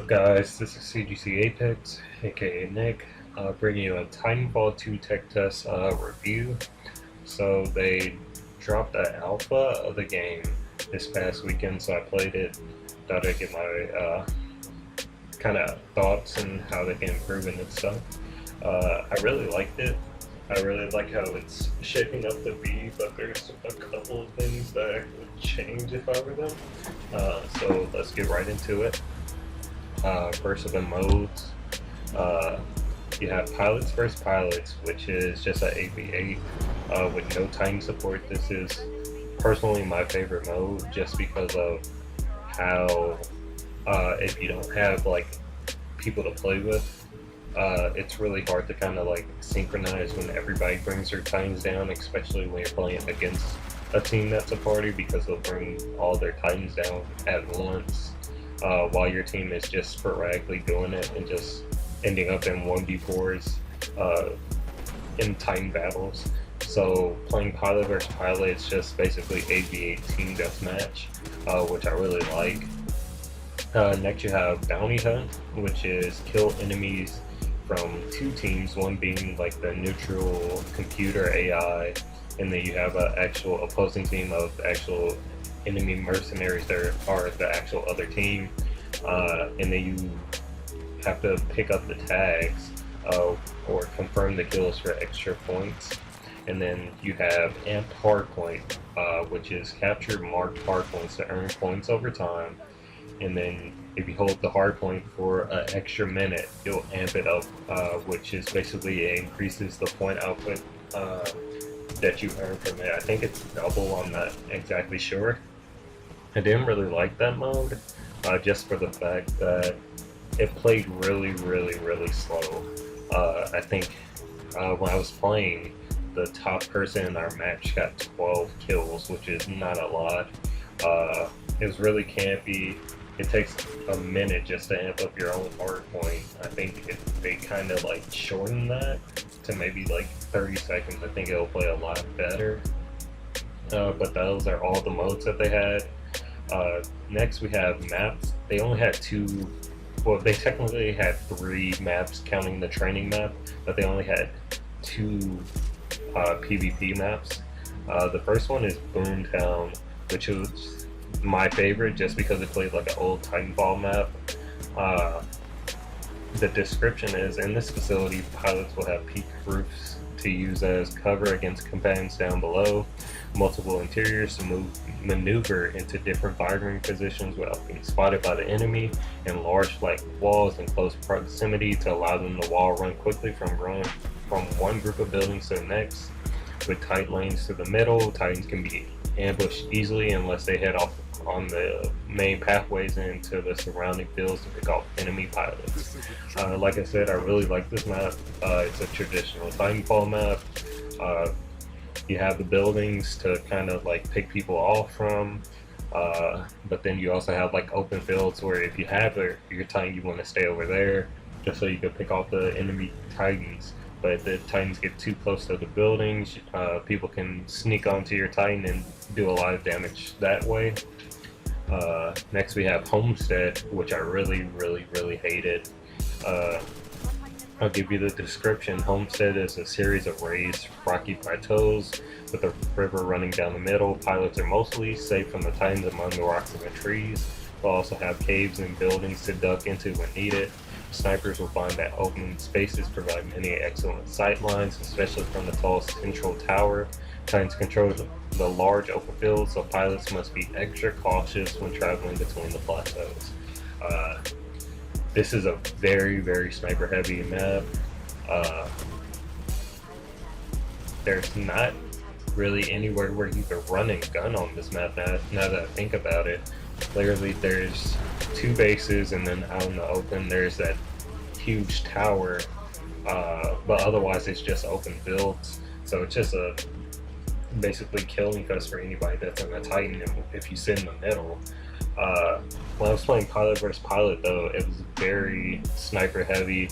Guys? This is CGC Apex, aka Nick, bringing you a Titanfall 2 tech test review. So they dropped the alpha of the game this past weekend, so I played it. Thought I'd get my kind of thoughts and how they can improve it and stuff. I really liked it. I really like how it's shaping up to be, but there's a couple of things that I would change if I were them. So let's get right into it. First of the modes, you have Pilots vs. Pilots, which is just an 8v8 with no time support. This is personally my favorite mode just because of how if you don't have like people to play with, it's really hard to kind of like synchronize when everybody brings their titans down, especially when you're playing against a team that's a party, because they'll bring all their titans down at once. While your team is just sporadically doing it and just ending up in 1v4s in Titan battles. So playing Pilot vs. Pilot, it's just basically 8v8 team deathmatch, which I really like. Next you have Bounty Hunt, which is kill enemies from two teams, one being like the neutral computer AI, and then you have an actual opposing team of actual enemy mercenaries that are the actual other team, and then you have to pick up the tags or confirm the kills for extra points. And then you have amped hardpoint, which is capture marked hardpoints to earn points over time. And then if you hold the hardpoint for an extra minute, you'll amp it up, which is basically it increases the point output that you earn from it. I think it's double, I'm not exactly sure. I didn't really like that mode, just for the fact that it played really slow. I think when I was playing, the top person in our match got 12 kills, which is not a lot. It was really campy. It takes a minute just to amp up your own hard point. I think if they kind of like shorten that to maybe like 30 seconds, I think it'll play a lot better. But those are all the modes that they had. Next we have maps. They only had two, well they technically had three maps counting the training map, but they only had two PvP maps. The first one is Boomtown, which was my favorite just because it played like an old Titanfall map. The description is, in this facility, pilots will have peaked roofs to use as cover against combatants down below, multiple interiors to maneuver into different firing positions without being spotted by the enemy, and large like walls in close proximity to allow them to wall run quickly from one group of buildings to the next. With tight lanes to the middle, Titans can be ambushed easily unless they head off on the main pathways into the surrounding fields to pick off enemy pilots. Like I said, I really like this map. It's a traditional Titanfall map. You have the buildings to kind of like pick people off from, but then you also have like open fields where if you have your Titan, you want to stay over there just so you can pick off the enemy Titans. But if the Titans get too close to the buildings, people can sneak onto your Titan and do a lot of damage that way. Next we have Homestead, which I really hated. I'll give you the description. Homestead is a series of raised rocky plateaus with a river running down the middle. Pilots are mostly safe from the Titans among the rocks and the trees. They'll also have caves and buildings to duck into when needed. Snipers will find that open spaces provide many excellent sight lines, especially from the tall central tower. Titans control the large open fields, so pilots must be extra cautious when traveling between the plateaus. This is a very sniper heavy map. There's not really anywhere where you can run and gun on this map now that I think about it. Clearly there's two bases, and then out in the open there's that huge tower, but otherwise it's just open fields, so it's just a basically killing fest for anybody that's in a Titan if you sit in the middle. When I was playing Pilot vs. Pilot though, it was very sniper heavy.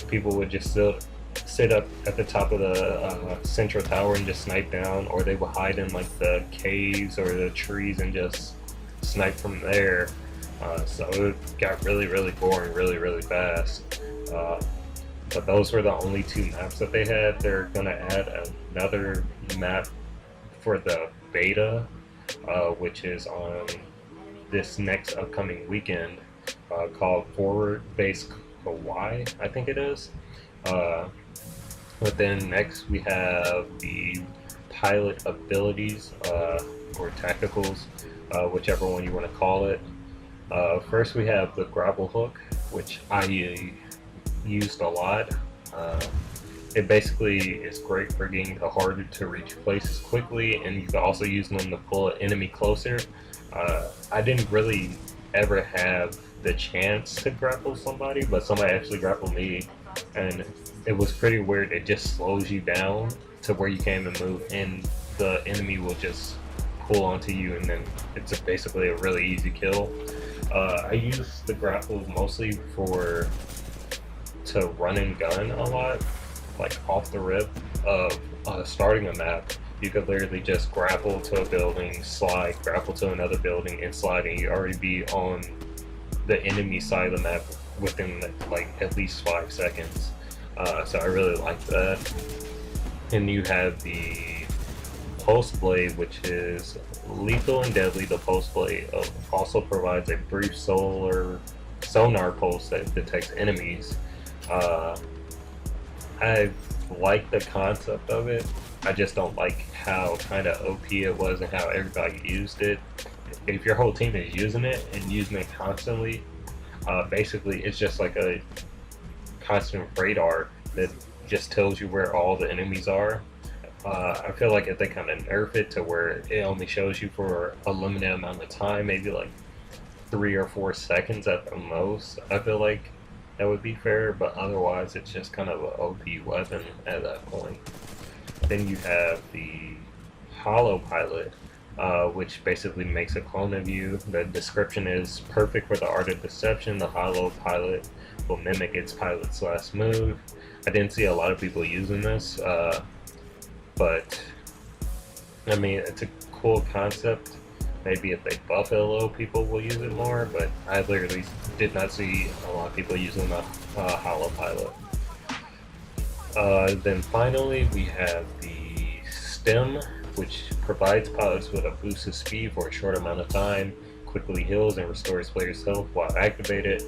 People would just sit up at the top of the central tower and just snipe down, or they would hide in like the caves or the trees and just snipe from there. So it got really boring really fast. But those were the only two maps that they had. They're gonna add another map for the beta, which is on this next upcoming weekend, called Forward Base Hawaii, I think it is. Uh, but then next we have the pilot abilities, or tacticals, whichever one you want to call it. First we have the grapple hook, which I used a lot. It basically is great for getting to harder to reach places quickly, and you can also use them to pull an enemy closer. I didn't really ever have the chance to grapple somebody, but somebody actually grappled me, and it was pretty weird. It just slows you down to where you can't even move, and the enemy will just pull onto you, and then it's basically a really easy kill. I use the grapple mostly to run and gun a lot, like off the rip of starting a map. You could literally just grapple to a building, slide, grapple to another building, and slide, and you already be on the enemy side of the map within like at least 5 seconds. So I really like that. And you have the Pulse Blade, which is lethal and deadly. The Pulse Blade also provides a brief sonar pulse that detects enemies. I like the concept of it. I just don't like how kind of OP it was and how everybody used it. If your whole team is using it and using it constantly, basically it's just like a constant radar that just tells you where all the enemies are. I feel like if they kind of nerf it to where it only shows you for a limited amount of time, maybe like 3 or 4 seconds at the most, I feel like that would be fair, but otherwise it's just kind of an OP weapon at that point. Then you have the Hollow Pilot, which basically makes a clone of you. The description is perfect for the art of deception. The Hollow Pilot will mimic its pilot's last move. I didn't see a lot of people using this, but I mean, it's a cool concept. Maybe if they buff it a little, people will use it more, but I literally did not see a lot of people using the Hollow Pilot. Then finally, we have the Stem, which provides pilots with a boost of speed for a short amount of time, quickly heals and restores players' health while activated,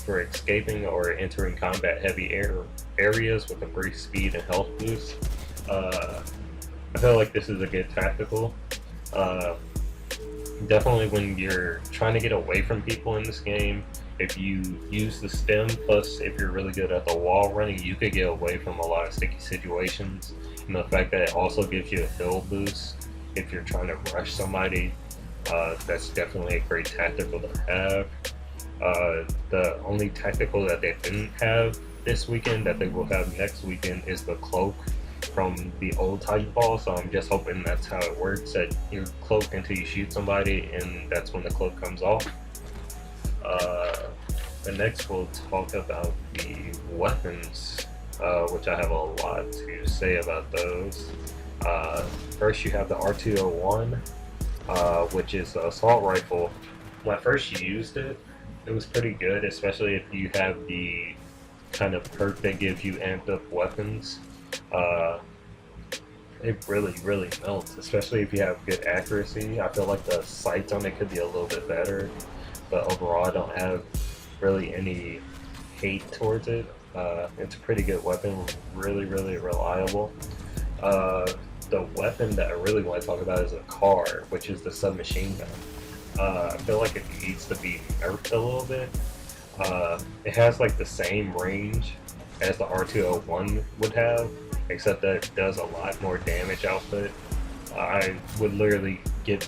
for escaping or entering combat-heavy areas with a brief speed and health boost. I feel like this is a good tactical. Definitely when you're trying to get away from people in this game, if you use the Stem, plus if you're really good at the wall running, you could get away from a lot of sticky situations. And the fact that it also gives you a heal boost if you're trying to rush somebody, that's definitely a great tactical to have. The only tactical that they didn't have this weekend that they will have next weekend is the Cloak from the old Titanfall, so I'm just hoping that's how it works, that you're cloaked until you shoot somebody, and that's when the cloak comes off. The next we'll talk about the weapons, which I have a lot to say about those. First you have the R201, which is the assault rifle. When I first used it, it was pretty good, especially if you have the kind of perk that gives you amped up weapons. It really melts, especially if you have good accuracy. I feel like the sights on it could be a little bit better, but overall I don't have really any hate towards it. It's a pretty good weapon, really reliable. The weapon that I really want to talk about is a car, which is the submachine gun. I feel like it needs to be nerfed a little bit. It has like the same range as the R201 would have, except that it does a lot more damage output. I would literally get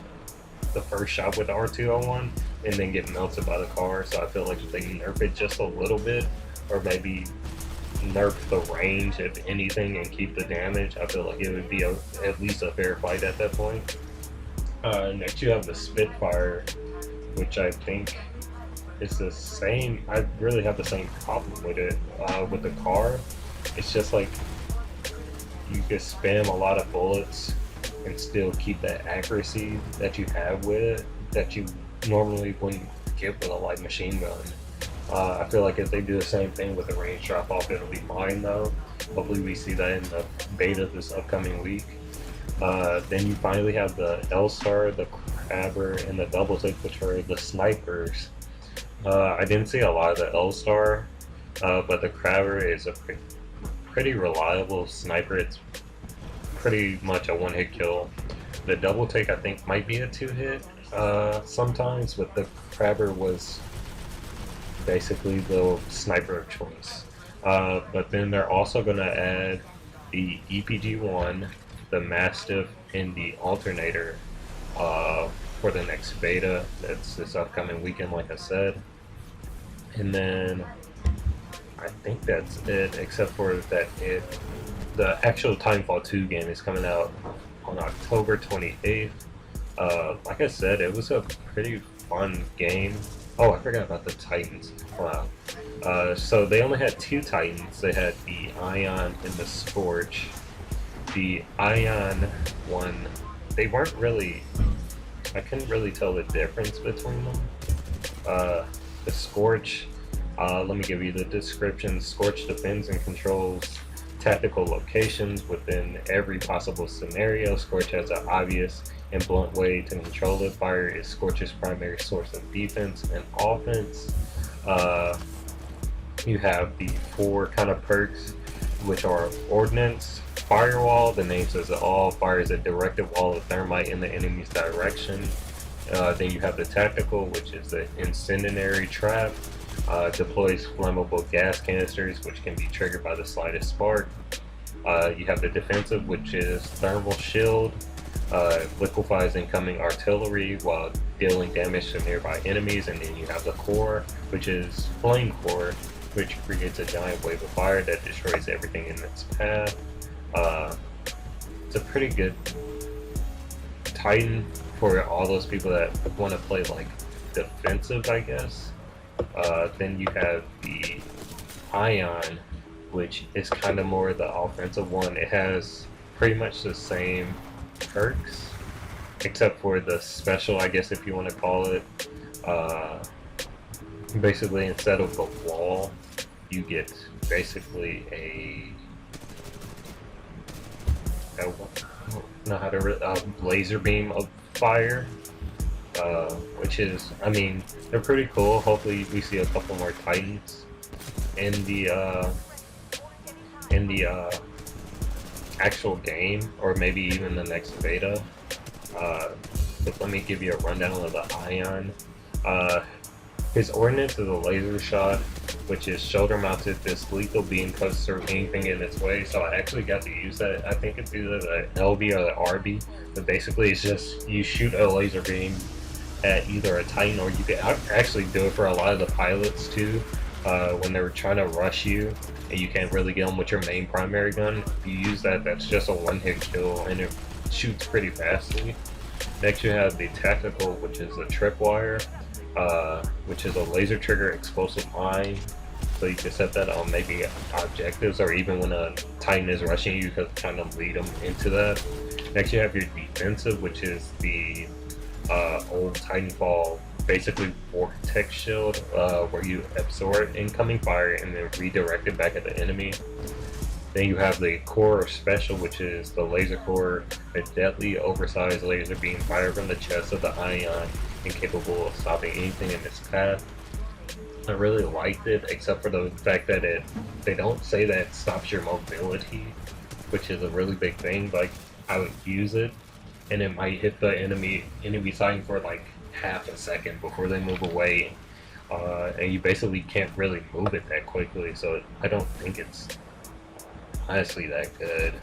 the first shot with the R201 and then get melted by the car, so I feel like if they nerf it just a little bit, or maybe nerf the range if anything and keep the damage, I feel like it would be at least a fair fight at that point. Next you have the Spitfire, which I think is the same. I really have the same problem with it. With the car, it's just like you can spam a lot of bullets and still keep that accuracy that you have with it that you normally wouldn't get with a light machine gun. I feel like if they do the same thing with the range drop off, it'll be fine though. Hopefully we see that in the beta this upcoming week. Then you finally have the L-Star, the Crabber, and the Double Take, which are the snipers. I didn't see a lot of the L-Star, but the Crabber is a pretty reliable sniper. It's pretty much a one-hit kill. The Double Take I think might be a two-hit sometimes, but the Crabber was basically the sniper of choice. But then they're also going to add the EPG-1, the Mastiff, and the Alternator for the next beta. That's this upcoming weekend, like I said. And then I think that's it, except for that the actual Titanfall 2 game is coming out on October 28th. Like I said, it was a pretty fun game. Oh, I forgot about the Titans. Wow. So they only had two Titans. They had the Ion and the Scorch. The Ion one, they weren't really, I couldn't really tell the difference between them. The Scorch, let me give you the description. Scorch defends and controls tactical locations within every possible scenario. Scorch has an obvious and blunt way to control it. Fire is Scorch's primary source of defense and offense. You have the four kind of perks, which are Ordnance, Firewall, the name says it all, fires a directed wall of thermite in the enemy's direction. Then you have the Tactical, which is the Incendiary Trap, deploys flammable gas canisters, which can be triggered by the slightest spark. You have the Defensive, which is Thermal Shield, liquefies incoming artillery while dealing damage to nearby enemies. And then you have the Core, which is Flame Core, which creates a giant wave of fire that destroys everything in its path. It's a pretty good Titan for all those people that want to play like defensive, I guess. Then you have the Ion, which is kind of more the offensive one. It has pretty much the same perks, except for the special, I guess if you want to call it. Basically, instead of the wall, you get basically a laser beam of fire, which is, I mean, they're pretty cool. Hopefully we see a couple more Titans in the actual game, or maybe even the next beta. But let me give you a rundown of the Ion. His ordnance is a laser shot, which is shoulder mounted. This lethal beam cuts through anything in its way. So I actually got to use that. I think it's either the LB or the RB, but basically it's just you shoot a laser beam at either a Titan, or you can actually do it for a lot of the pilots too. When they're trying to rush you and you can't really get them with your main primary gun, you use that. That's just a one-hit kill and it shoots pretty fastly. Next you have the Tactical, which is a tripwire, which is a laser trigger explosive mine. So you can set that on maybe objectives, or even when a Titan is rushing you, you can kind of lead them into that. Next you have your Defensive, which is the old Titanfall, basically vortex shield, where you absorb incoming fire and then redirect it back at the enemy. Then you have the Core or Special, which is the Laser Core, a deadly oversized laser beam fired from the chest of the Ion, incapable of stopping anything in its path. I really liked it, except for the fact that they don't say that it stops your mobility, which is a really big thing. Like, I would use it and it might hit the enemy Titan for like half a second before they move away, and you basically can't really move it that quickly, so I don't think it's honestly that good.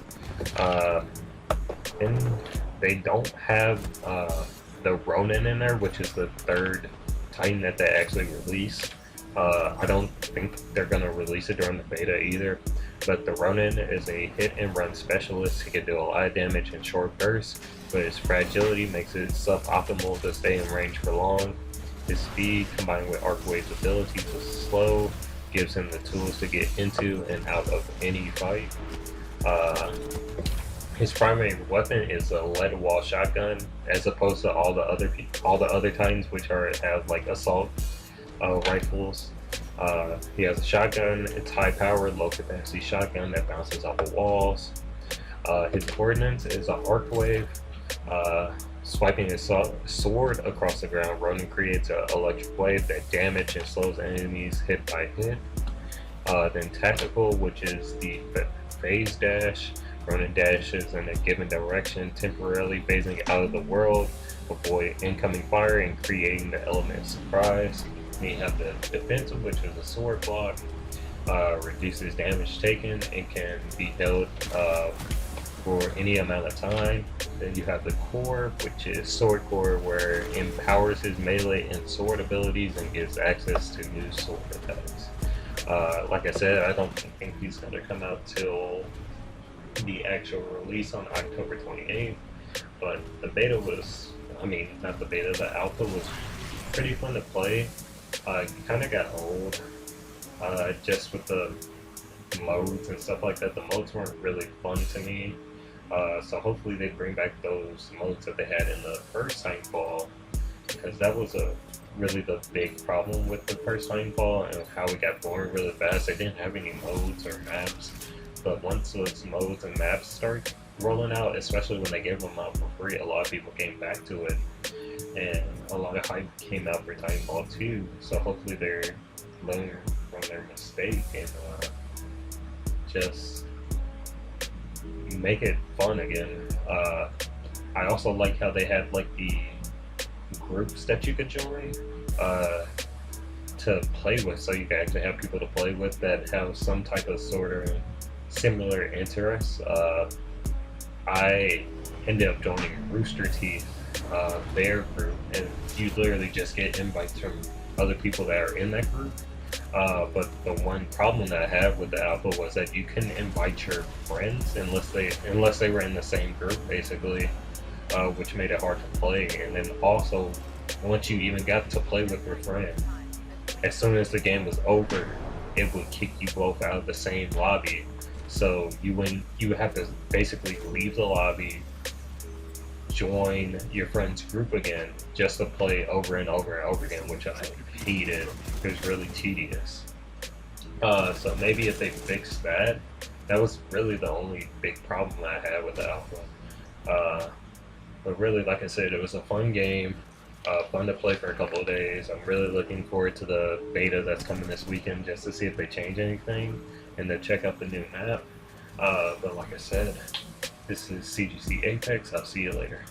And they don't have the Ronin in there, which is the third Titan that they actually released. I don't think they're going to release it during the beta either, but the Ronin is a hit and run specialist. He can do a lot of damage in short bursts, but his fragility makes it suboptimal to stay in range for long. His speed, combined with Arcwave's ability to slow, gives him the tools to get into and out of any fight. His primary weapon is a lead wall shotgun, as opposed to all the other Titans, which have like assault rifles. He has a shotgun. It's high powered, low capacity shotgun that bounces off of walls. His ordnance is an arc wave. Swiping his sword across the ground, Ronin creates an electric wave that damages and slows enemies hit by hit. Then tactical, which is the phase dash. Ronin dashes in a given direction, temporarily phasing out of the world, avoid incoming fire, and creating the element of surprise. Then you have the defensive, which is a sword block. Reduces damage taken and can be held for any amount of time. Then you have the core, which is sword core, where it empowers his melee and sword abilities and gives access to new sword attacks. Like I said, I don't think he's going to come out till the actual release on October 28th, but the beta was, not the beta, the alpha was pretty fun to play. Kind of got old, just with the modes and stuff like that. The modes weren't really fun to me, so hopefully they bring back those modes that they had in the first Titanfall, because that was really the big problem with the first Titanfall and how it got boring really fast. They didn't have any modes or maps, but once those modes and maps start rolling out, especially when they gave them out for free, a lot of people came back to it, and a lot of hype came out for Titanfall 2, so hopefully they're learning from their mistake and just make it fun again. I also like how they had like the groups that you could join to play with, so you can actually have people to play with that have some type of sort of similar interests. I ended up joining Rooster Teeth, their group, and you literally just get invites from other people that are in that group. But the one problem that I have with the alpha was that you couldn't invite your friends unless they were in the same group, basically, which made it hard to play. And then also, once you even got to play with your friend, as soon as the game was over, it would kick you both out of the same lobby. So you would have to basically leave the lobby, join your friend's group again, just to play over and over and over again, which I hated. It was really tedious. So maybe if they fixed that, that was really the only big problem I had with the alpha. But really, like I said, it was a fun game, fun to play for a couple of days. I'm really looking forward to the beta that's coming this weekend, just to see if they change anything and to check out the new map. But like I said, this is CGC Apex. I'll see you later.